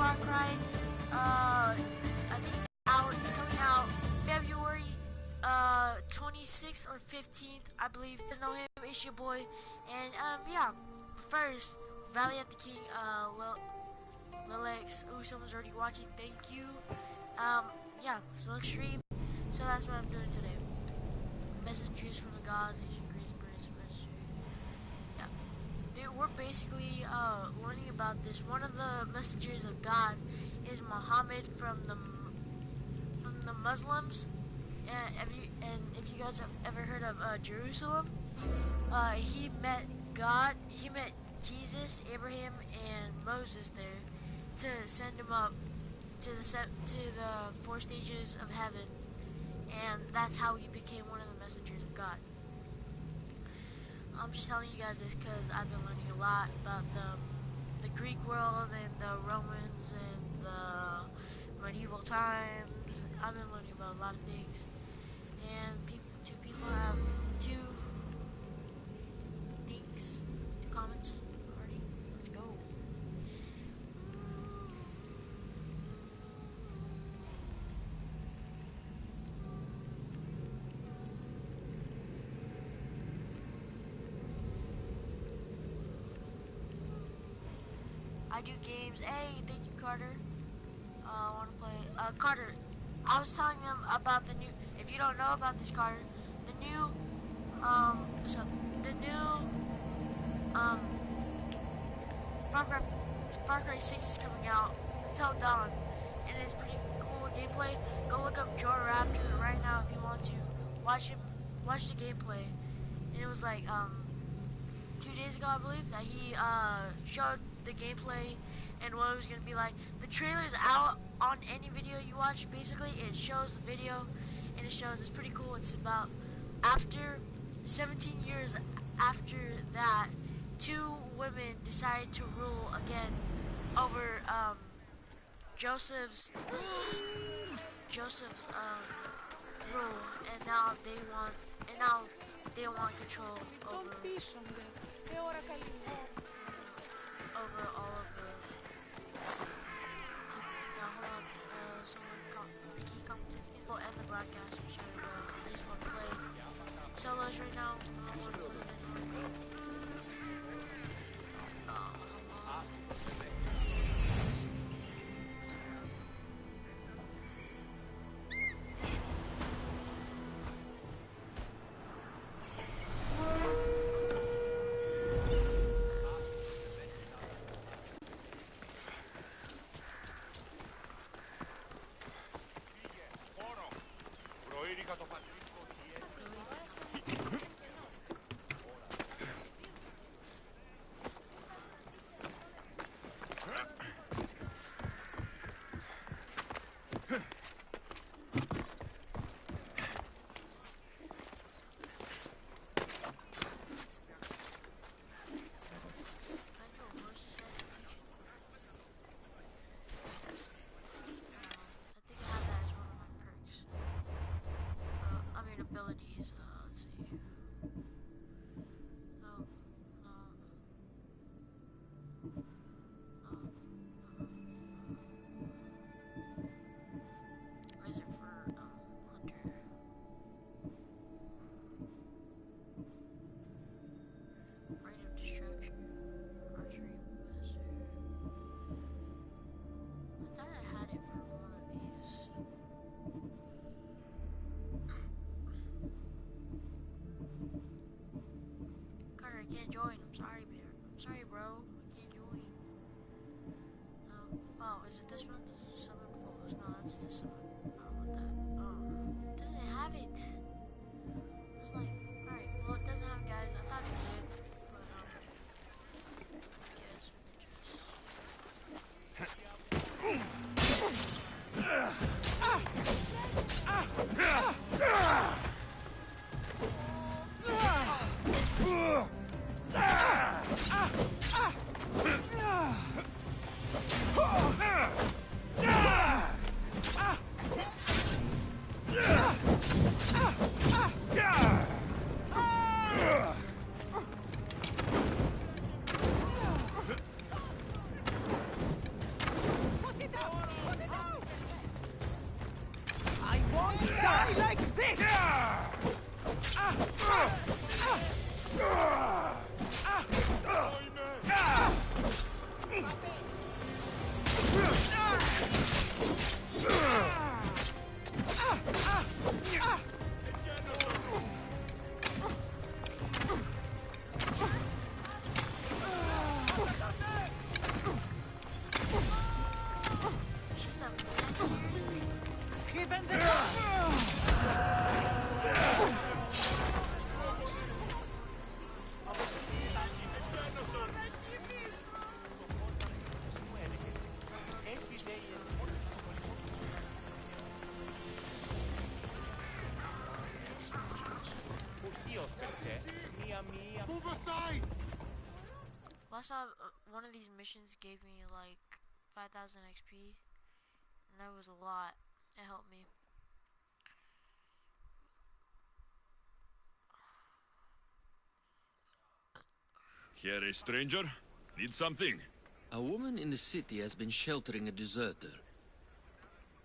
Far Cry. I think it's coming out February 26th or 15th, I believe. You guys know him, it's your boy. And yeah, first, Valiant the King, Lilex. Ooh, someone's already watching. Thank you. Yeah, so let's stream. So that's what I'm doing today. Messages from the gods, ancient Greece, British messages. Yeah, we're basically learning about this. One of the messengers of God is Muhammad from the Muslims. And if you guys have ever heard of Jerusalem, he met God. He met Jesus, Abraham, and Moses there to send him up to the 4 stages of heaven, and that's how he became one of the messengers of God. I'm just telling you guys this because I've been learning a lot about the Greek world and the Romans and the medieval times. I've been learning about a lot of things, and two people have 2 things, 2 comments already. Let's go. I do games. Hey, thank you, Carter. I want to play. Carter, I was telling them about the new. If you don't know about this, Carter, the new, Far Cry 6 is coming out until dawn, and it's pretty cool gameplay. Go look up Joe Raptor right now if you want to watch the gameplay. And it was like 2 days ago, I believe, that he showed the gameplay and what it was gonna be like. The trailer's out on any video you watch. Basically, it shows the video, and it shows it's pretty cool. It's about after 17 years after that, 2 women decided to rule again over Joseph's rule, and now they want control over all of the. Now hold on, the key commented again. We'll end the broadcast. I'm sure I just want to play solos right now. I don't want to play anymore. Abilities, let's see. No. Or is it for, Hunter? Rate of destruction. Archery master. I thought I had it for one of these. Carter, I can't join. I'm sorry, man. I'm sorry, bro. I can't join. Oh, is it this one? Summon foes. No, that's this one. I don't want that. Oh, it doesn't have it. It's like, alright, well, it doesn't have it, guys. I thought it did. But, I guess we can Last time, one of these missions gave me like 5,000 XP, and that was a lot. It helped me. Here, a stranger? Need something? A woman in the city has been sheltering a deserter.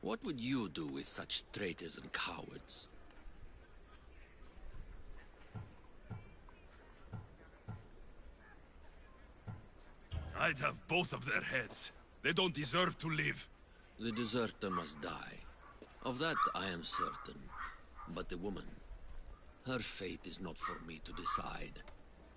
What would you do with such traitors and cowards? I'd have both of their heads. They don't deserve to live. The deserter must die. Of that I am certain. But the woman, her fate is not for me to decide.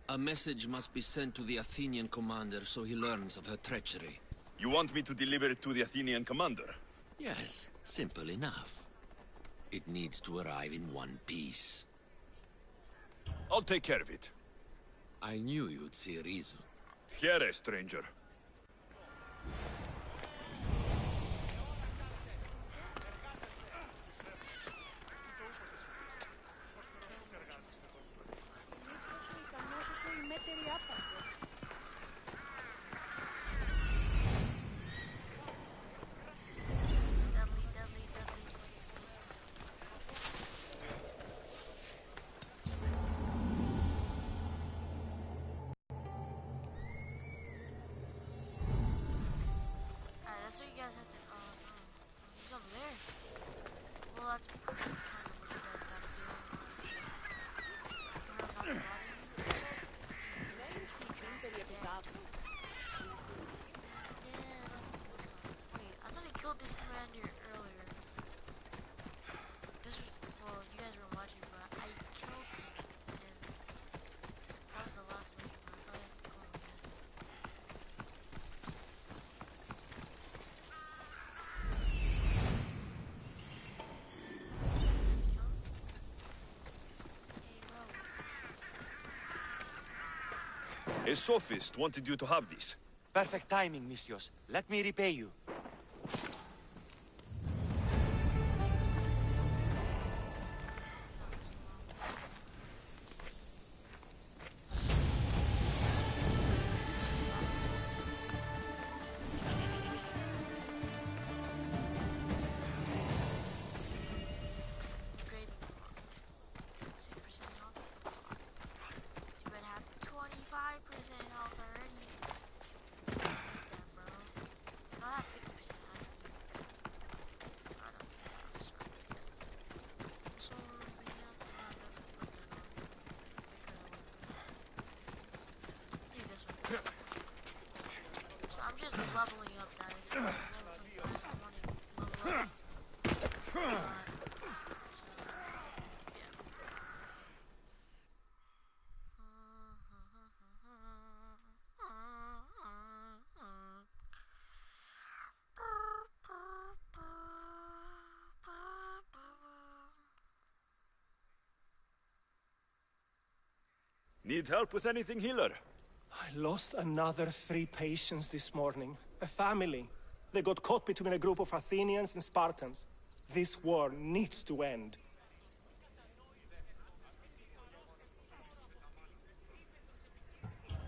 A message must be sent to the Athenian commander so he learns of her treachery. You want me to deliver it to the Athenian commander? Yes, simple enough. It needs to arrive in one piece. I'll take care of it. I knew you'd see reason. Here, stranger. That's what you guys have to. Oh no, he's over there. Well, that's kind of what you guys gotta do. Wait, I thought he killed this commander earlier. This was, well, you guys were watching, but I killed him, and that was the last mission. I probably have to kill him again. A sophist wanted you to have this. Perfect timing, Misthios. Let me repay you. So I'm just leveling up, guys. I'm level 25. I'm wanting level up. So, yeah. Need help with anything, healer? I lost another 3 patients this morning. A family. They got caught between a group of Athenians and Spartans. This war needs to end.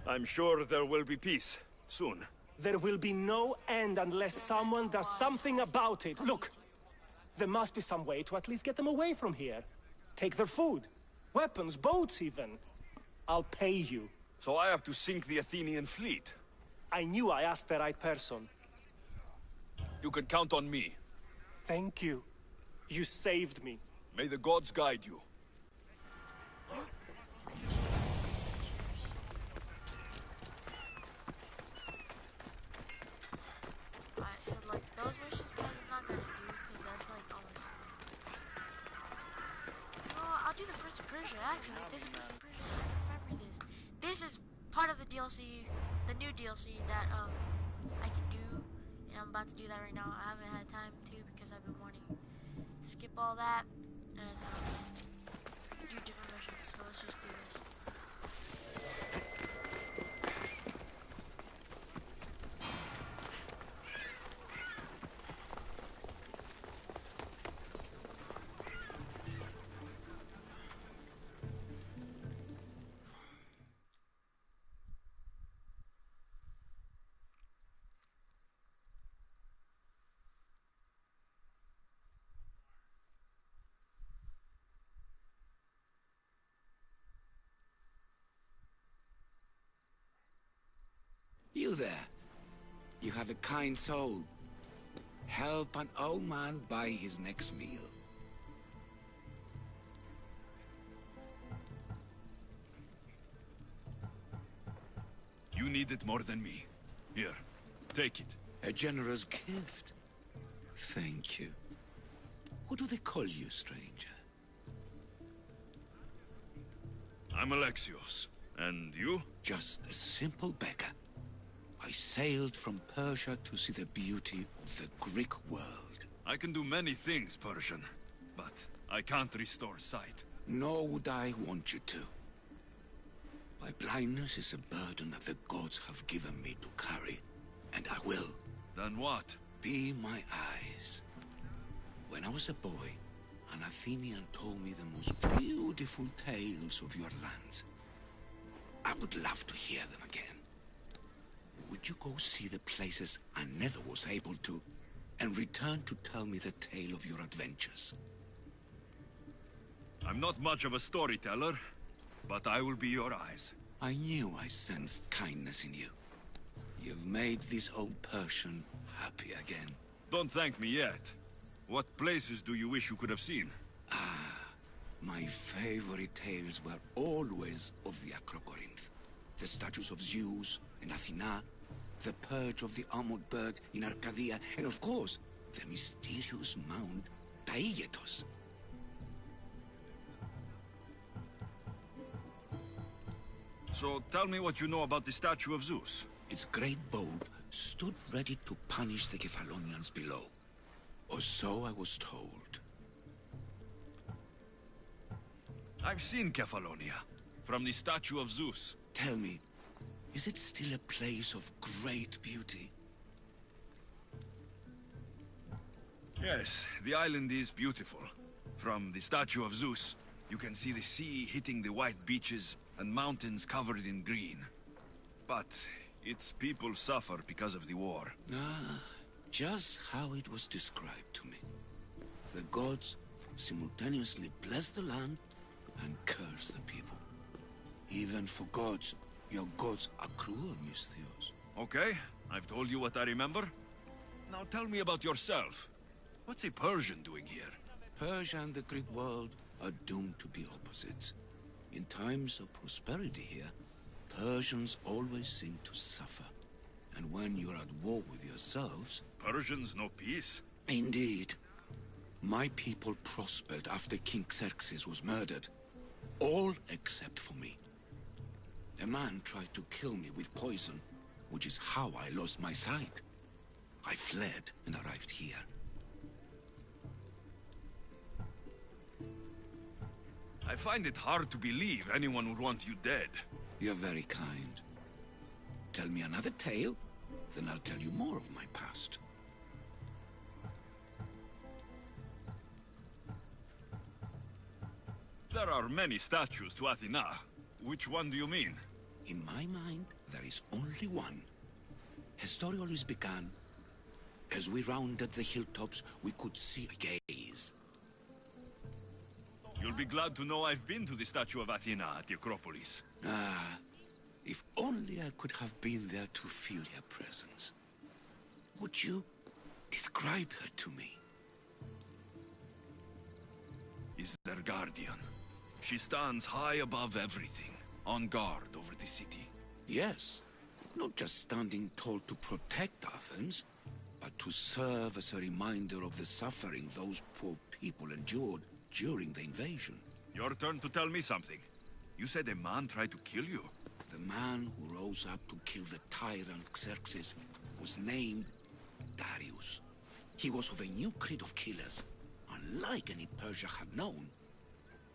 I'm sure there will be peace, soon. There will be no end unless someone does something about it. Look, there must be some way to at least get them away from here. Take their food, weapons, boats even. I'll pay you. So I have to sink the Athenian fleet? I knew I asked the right person. You can count on me. Thank you. You saved me. May the gods guide you. Alright, so like those missions, guys, I'm not gonna do because that's like almost. No, I'll do the Prince of Persia. Actually, this is Prince of Persia. I remember this. This is part of the DLC, the new DLC that I can do, and I'm about to do that right now. I haven't had time to because I've been wanting to skip all that and do different missions. So let's just do this. you there. You have a kind soul. Help an old man buy his next meal. You need it more than me. Here, take it. A generous gift. Thank you. What do they call you, stranger? I'm Alexios. And you? Just a simple beggar. I sailed from Persia to see the beauty of the Greek world. I can do many things, Persian, but I can't restore sight. Nor would I want you to. My blindness is a burden that the gods have given me to carry, and I will. Then what? Be my eyes. When I was a boy, an Athenian told me the most beautiful tales of your lands. I would love to hear them again. Would you go see the places I never was able to, and return to tell me the tale of your adventures? I'm not much of a storyteller, but I will be your eyes. I knew I sensed kindness in you. You've made this old Persian happy again. Don't thank me yet. What places do you wish you could have seen? My favorite tales were always of the Acrocorinth. The statues of Zeus and Athena, the perch of the armored bird in Arcadia, and of course, the mysterious mound Taigetos. So tell me what you know about the statue of Zeus. Its great bulb stood ready to punish the Kephalonians below. Or so I was told. I've seen Kephallonia, from the statue of Zeus. Tell me, is it still a place of great beauty? Yes, the island is beautiful. From the statue of Zeus, you can see the sea hitting the white beaches and mountains covered in green. But its people suffer because of the war. Just how it was described to me. The gods simultaneously bless the land and curse the people. Even for gods, your gods are cruel, Misthios. Okay, I've told you what I remember. Now tell me about yourself. What's a Persian doing here? Persia and the Greek world are doomed to be opposites. In times of prosperity here, Persians always seem to suffer. And when you're at war with yourselves... Persians know peace? Indeed. My people prospered after King Xerxes was murdered. All except for me. A man tried to kill me with poison, which is how I lost my sight. I fled and arrived here. I find it hard to believe anyone would want you dead. You're very kind. Tell me another tale, then I'll tell you more of my past. There are many statues to Athena. Which one do you mean? In my mind, there is only one. Her story always began. As we rounded the hilltops, we could see a gaze. You'll be glad to know I've been to the statue of Athena at the Acropolis. If only I could have been there to feel her presence. Would you describe her to me? Is their guardian. She stands high above everything, on guard over the city. Yes, not just standing tall to protect Athens, but to serve as a reminder of the suffering those poor people endured during the invasion. Your turn to tell me something. You said a man tried to kill you. The man who rose up to kill the tyrant Xerxes was named Darius. He was of a new creed of killers, unlike any Persia had known.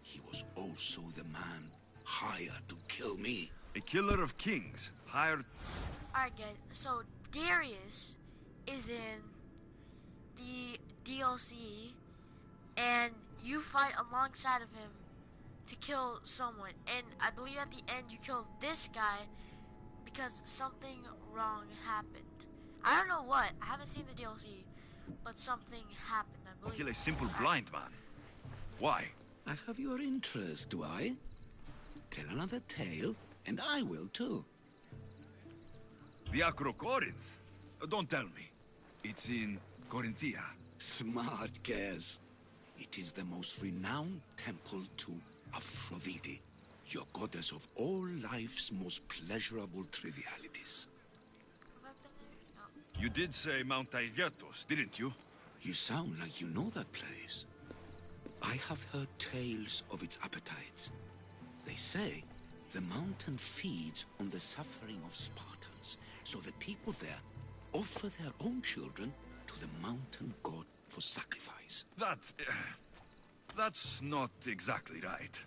He was also the man hired to kill me. A killer of kings, hired... Alright guys, so Darius is in the DLC, and you fight alongside of him to kill someone. And I believe at the end you killed this guy because something wrong happened. I don't know what, I haven't seen the DLC, but something happened, I believe. Kill a simple blind man. Why? I have your interest, do I? Tell another tale, and I will too. The Acro Corinth? Don't tell me. It's in Corinthia. Smart guess. It is the most renowned temple to Aphrodite, your goddess of all life's most pleasurable trivialities. Have I been there? No. You did say Mount Aigyatos, didn't you? You sound like you know that place. I have heard tales of its appetites. They say the mountain feeds on the suffering of Spartans, so the people there offer their own children to the mountain god for sacrifice. That's not exactly right.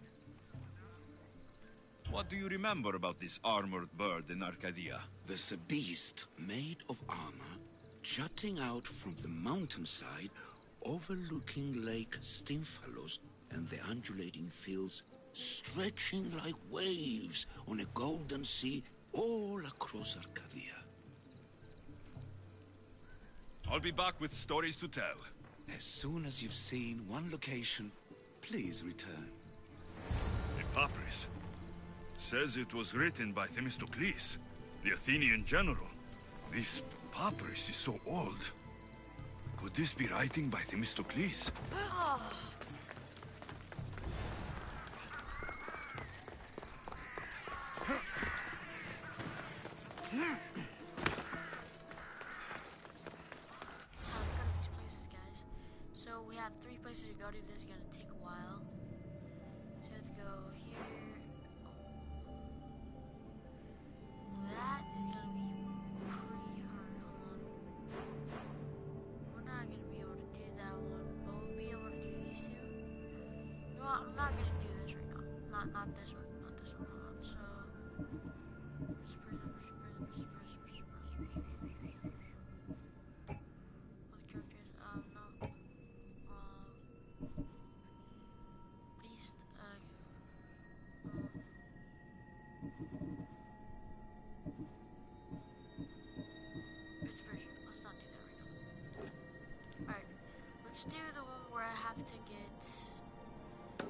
What do you remember about this armored bird in Arcadia? There's a beast made of armor jutting out from the mountainside, overlooking Lake Stymphalos and the undulating fields stretching like waves on a golden sea all across Arcadia. I'll be back with stories to tell. As soon as you've seen one location, please return. A papyrus. Says it was written by Themistocles, the Athenian general. This papyrus is so old. Could this be writing by Themistocles? Let's go to these places, guys. So we have 3 places to go to. This is gonna take a while. So let's go here. That is gonna be pretty hard. Hold on. We're not gonna be able to do that one, but we'll be able to do these two. You know what? I'm not gonna do this right now. Not this one. Not this one. Hold on. So. No. Beast, it's Persian. Let's not do that right now. Alright, let's do the one where I have to get this one.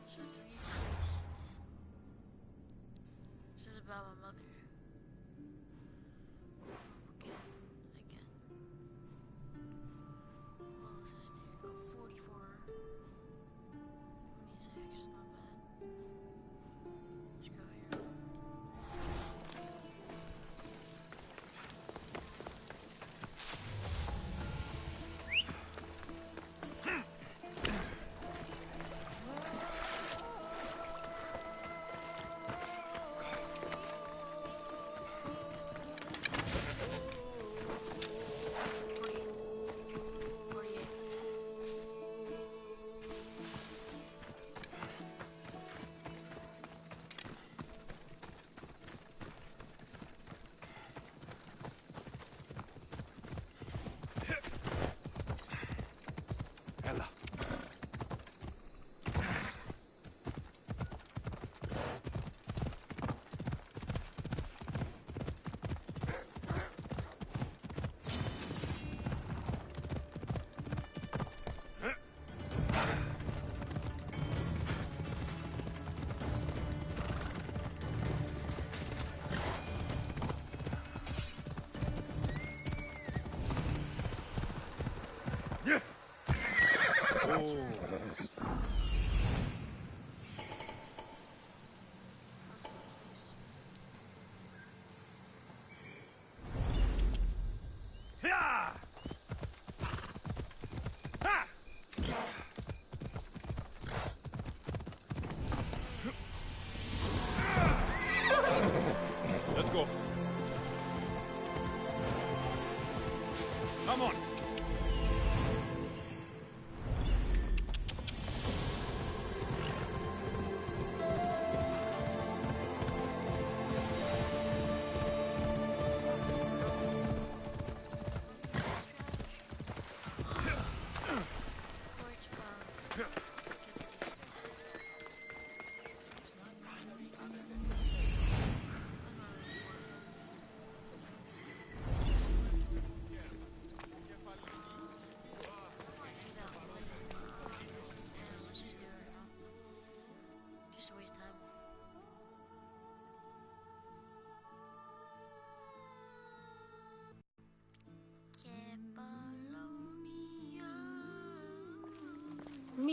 So 3 priests. This is about my mother. Again. What was this dude? Oh, 44. 26, not bad. Let's go here.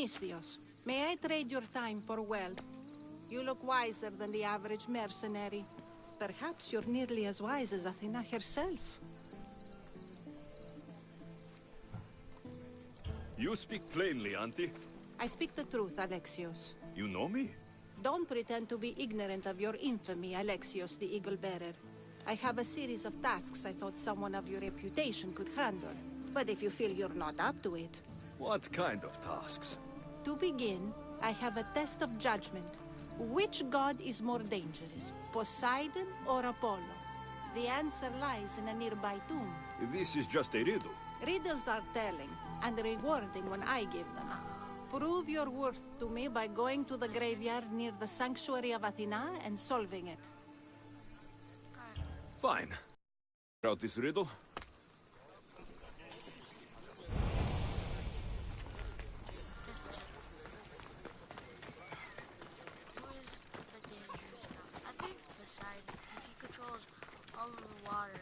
Misthios, may I trade your time for wealth? You look wiser than the average mercenary. Perhaps you're nearly as wise as Athena herself. You speak plainly, Auntie. I speak the truth, Alexios. You know me? Don't pretend to be ignorant of your infamy, Alexios the Eagle-Bearer. I have a series of tasks I thought someone of your reputation could handle. But if you feel you're not up to it... What kind of tasks? To begin, I have a test of judgment. Which god is more dangerous, Poseidon or Apollo? The answer lies in a nearby tomb. This is just a riddle. Riddles are telling, and rewarding when I give them. Prove your worth to me by going to the graveyard near the sanctuary of Athena and solving it. Fine. Out this riddle? Test the Who is the dangerous god? I think Poseidon, because he controls all of the water.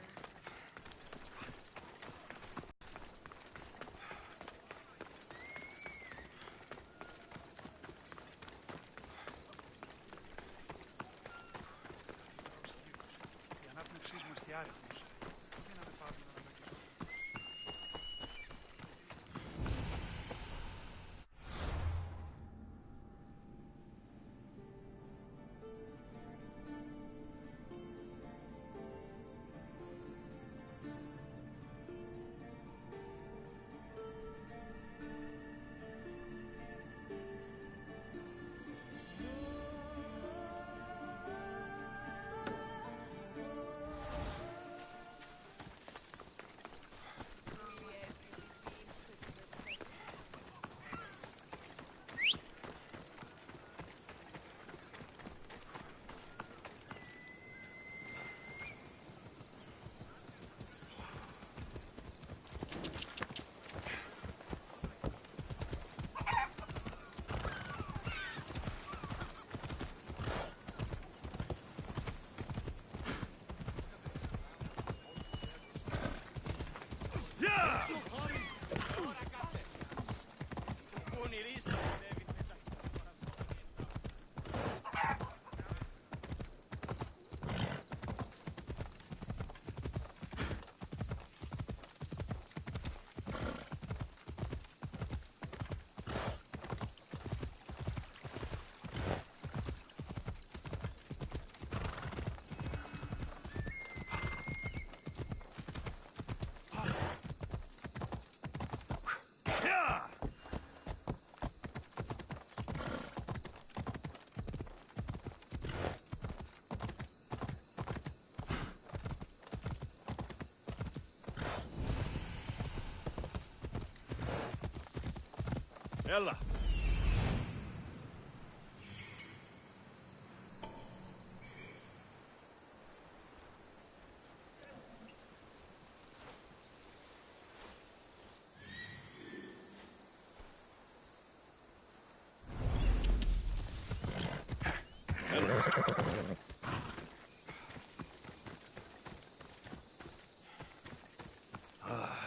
Ella!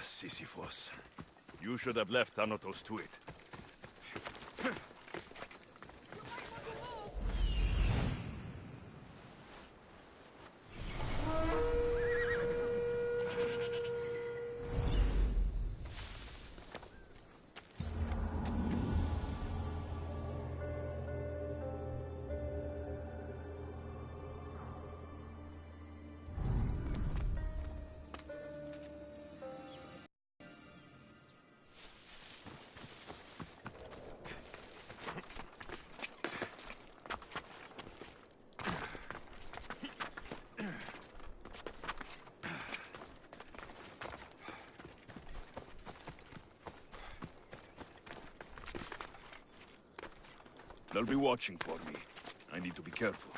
Sisyphus. You should have left Thanatos to it. They'll be watching for me. I need to be careful.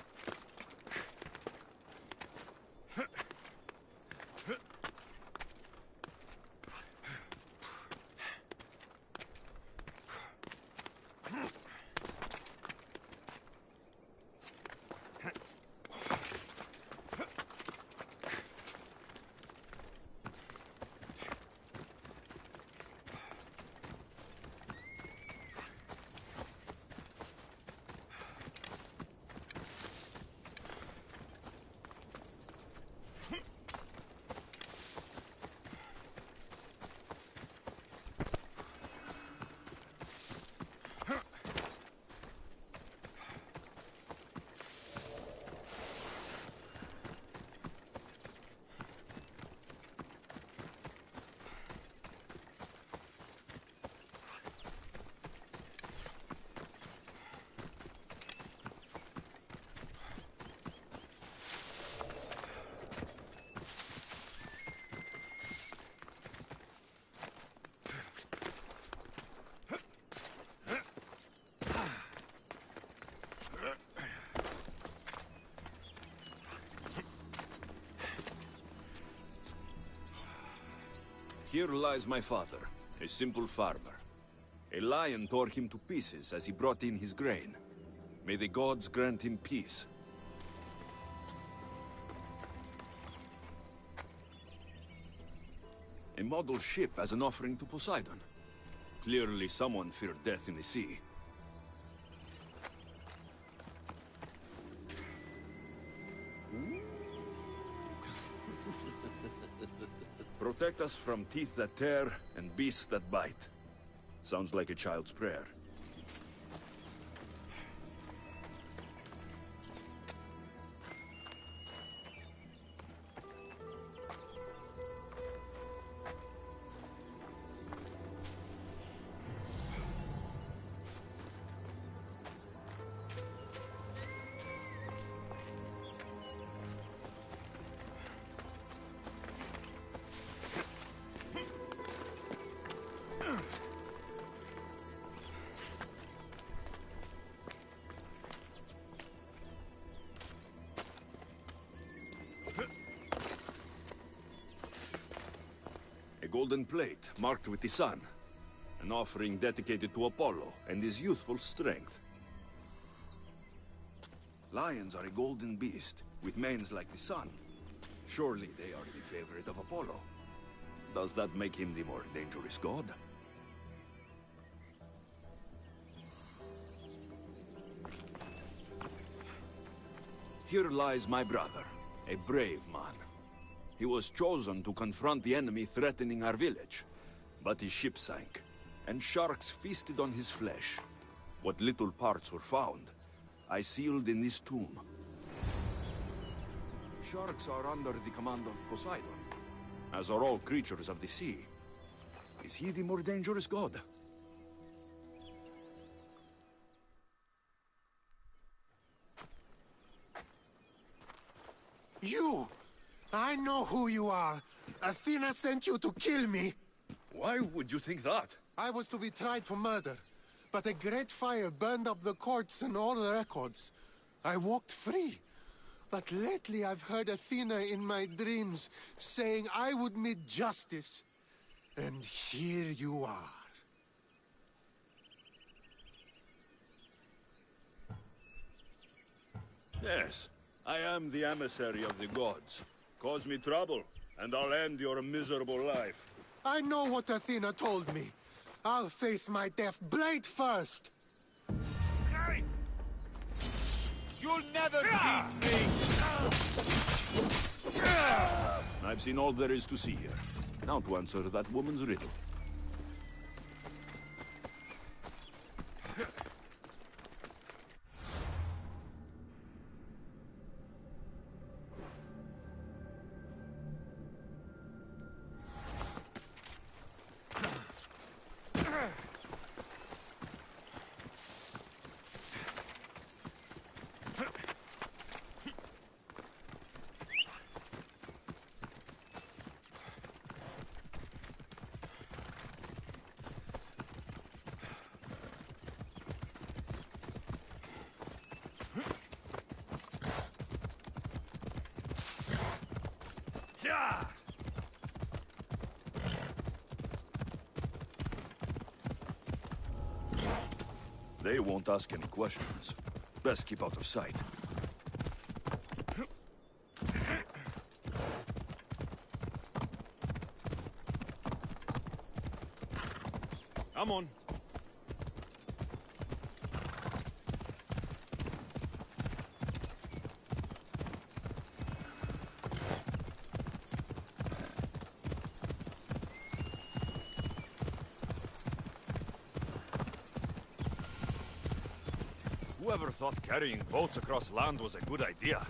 Here lies my father, a simple farmer. A lion tore him to pieces as he brought in his grain. May the gods grant him peace. A model ship as an offering to Poseidon. Clearly someone feared death in the sea. Protect us from teeth that tear and beasts that bite. Sounds like a child's prayer. A golden plate marked with the sun. An offering dedicated to Apollo and his youthful strength. Lions are a golden beast, with manes like the sun. Surely they are the favorite of Apollo. Does that make him the more dangerous god? Here lies my brother, a brave man. He was chosen to confront the enemy threatening our village. But his ship sank, and sharks feasted on his flesh. What little parts were found, I sealed in this tomb. Sharks are under the command of Poseidon, as are all creatures of the sea. Is he the more dangerous god? You! I know who you are. Athena sent you to kill me. Why would you think that? I was to be tried for murder, but a great fire burned up the courts and all the records. I walked free. But lately I've heard Athena in my dreams saying I would meet justice. And here you are. Yes, I am the emissary of the gods. Cause me trouble, and I'll end your miserable life. I know what Athena told me. I'll face my death blade first. Hey! You'll never beat me! I've seen all there is to see here. Now to answer that woman's riddle. They won't ask any questions. Best keep out of sight. Come on. Whoever thought carrying boats across land was a good idea?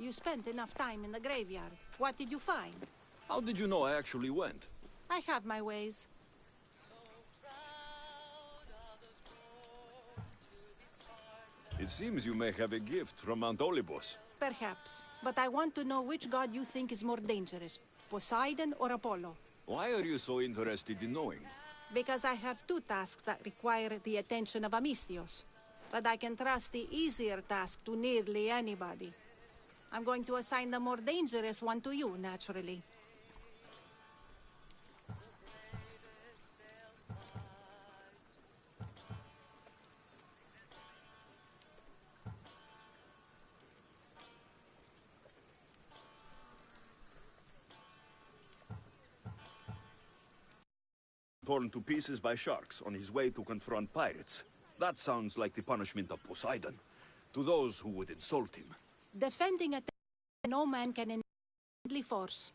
You spent enough time in the graveyard. What did you find? How did you know I actually went? I have my ways. It seems you may have a gift from Mount Olympus. Perhaps. But I want to know which god you think is more dangerous, Poseidon or Apollo. Why are you so interested in knowing? Because I have two tasks that require the attention of Amistios. But I can trust the easier task to nearly anybody. I'm going to assign the more dangerous one to you, naturally. Torn to pieces by sharks on his way to confront pirates. That sounds like the punishment of Poseidon, to those who would insult him. Defending a no man can endly force.